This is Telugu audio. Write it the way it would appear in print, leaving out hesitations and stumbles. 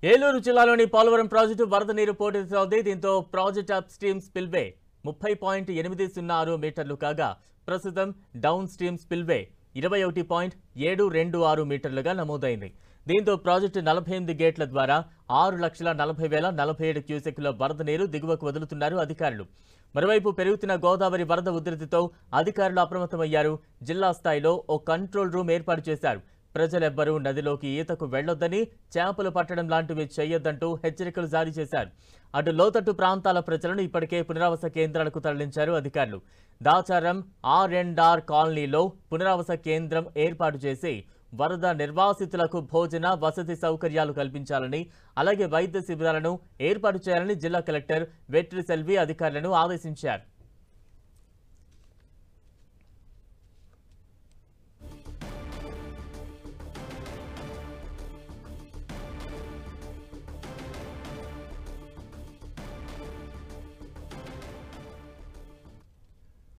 ఏలూరు జిల్లాలోని పోలవరం ప్రాజెక్టు వరద నీరు పోటెత్తుతోంది. దీంతో ప్రాజెక్ట్ అప్ స్ట్రీమ్ స్పిల్వే 30.806 మీటర్లు కాగా ప్రస్తుతం డౌన్ స్ట్రీమ్ స్పిల్వే 21.726 మీటర్లుగా నమోదైంది. దీంతో ప్రాజెక్టు 48 గేట్ల ద్వారా 6,40,047 క్యూసెక్కుల వరద నీరు దిగువకు వదులుతున్నారు అధికారులు. మరోవైపు పెరుగుతున్న గోదావరి వరద ఉధృతితో అధికారులు అప్రమత్తమయ్యారు. జిల్లా స్థాయిలో ఓ కంట్రోల్ రూమ్ ఏర్పాటు చేశారు. ప్రజలెవ్వరూ నదిలోకి ఈతకు వెళ్లొద్దని, చేపలు పట్టడం లాంటివి చేయొద్దంటూ హెచ్చరికలు జారీ చేశారు. అటు లోతట్టు ప్రాంతాల ప్రజలను ఇప్పటికే పునరావాస కేంద్రాలకు తరలించారు అధికారులు. దాచారం R&R కాలనీలో పునరావాస కేంద్రం ఏర్పాటు చేసి వరద నిర్వాసితులకు భోజన వసతి సౌకర్యాలు కల్పించాలని, అలాగే వైద్య శిబిరాలను ఏర్పాటు చేయాలని జిల్లా కలెక్టర్ వెట్రి సెల్వి అధికారులను ఆదేశించారు.